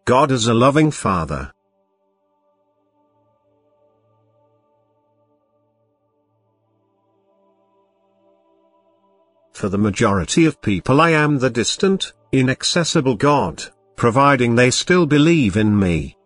God as a loving Father. For the majority of people I am the distant, inaccessible God, providing they still believe in me.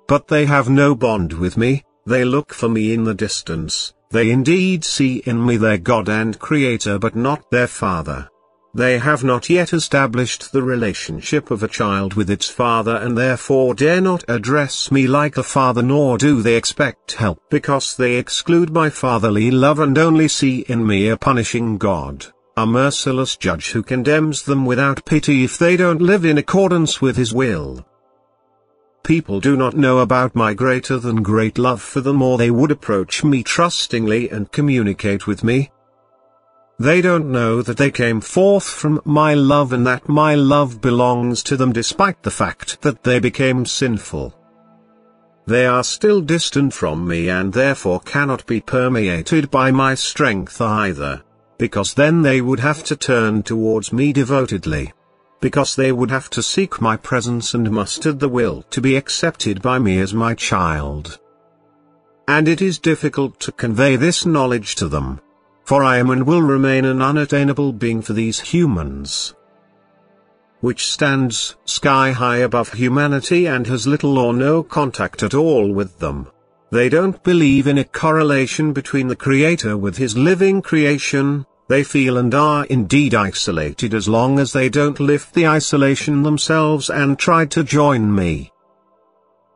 But they have no bond with me, they look for me in the distance, they indeed see in me their God and Creator but not their Father. They have not yet established the relationship of a child with its father and therefore dare not address me like a father, nor do they expect help because they exclude my fatherly love and only see in me a punishing God, a merciless judge who condemns them without pity if they don't live in accordance with his will. People do not know about my greater than great love for them, or they would approach me trustingly and communicate with me. They don't know that they came forth from my love and that my love belongs to them despite the fact that they became sinful. They are still distant from me and therefore cannot be permeated by my strength either, because then they would have to turn towards me devotedly. Because they would have to seek my presence and muster the will to be accepted by me as my child. And it is difficult to convey this knowledge to them. For I am and will remain an unattainable being for these humans, which stands sky high above humanity and has little or no contact at all with them. They don't believe in a correlation between the Creator with his living creation. They feel and are indeed isolated as long as they don't lift the isolation themselves and try to join me.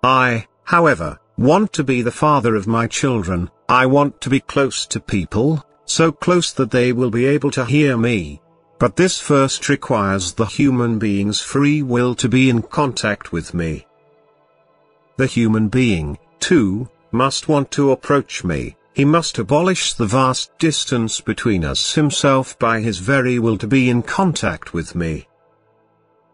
I, however, want to be the father of my children. I want to be close to people, so close that they will be able to hear me. But this first requires the human being's free will to be in contact with me. The human being, too, must want to approach me. He must abolish the vast distance between us himself by his very will to be in contact with me.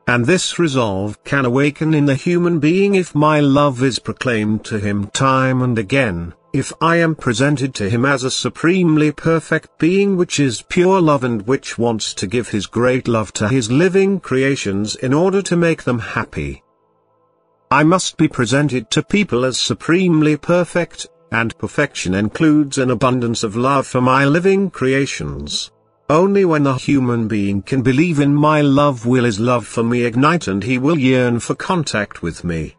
And this resolve can awaken in the human being if my love is proclaimed to him time and again, if I am presented to him as a supremely perfect being which is pure love and which wants to give his great love to his living creations in order to make them happy. I must be presented to people as supremely perfect, and perfection includes an abundance of love for my living creations. Only when the human being can believe in my love will his love for me ignite and he will yearn for contact with me.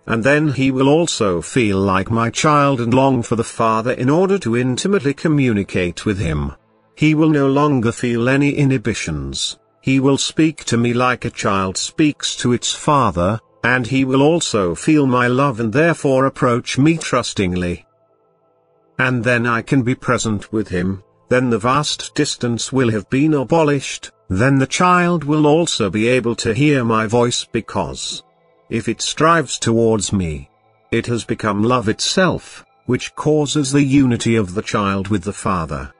And then he will also feel like my child and long for the Father in order to intimately communicate with him. He will no longer feel any inhibitions. He will speak to me like a child speaks to its father, and he will also feel my love and therefore approach me trustingly. And then I can be present with him, then the vast distance will have been abolished, then the child will also be able to hear my voice because, if it strives towards me, it has become love itself, which causes the unity of the child with the Father.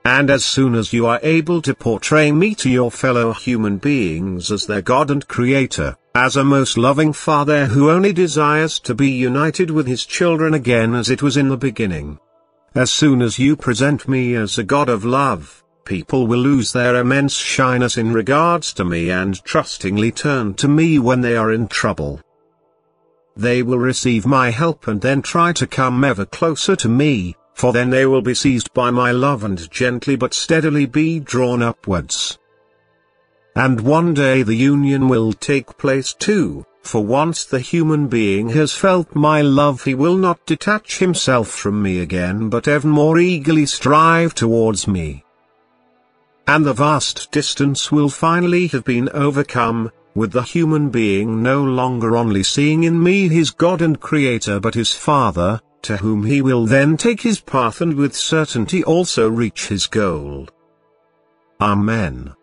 And as soon as you are able to portray me to your fellow human beings as their God and Creator, as a most loving Father who only desires to be united with his children again as it was in the beginning, as soon as you present me as a God of love, people will lose their immense shyness in regards to me and trustingly turn to me when they are in trouble. They will receive my help and then try to come ever closer to me, for then they will be seized by my love and gently but steadily be drawn upwards. And one day the union will take place too, for once the human being has felt my love he will not detach himself from me again but ever more eagerly strive towards me. And the vast distance will finally have been overcome, with the human being no longer only seeing in me his God and Creator but his Father, to whom he will then take his path and with certainty also reach his goal. Amen.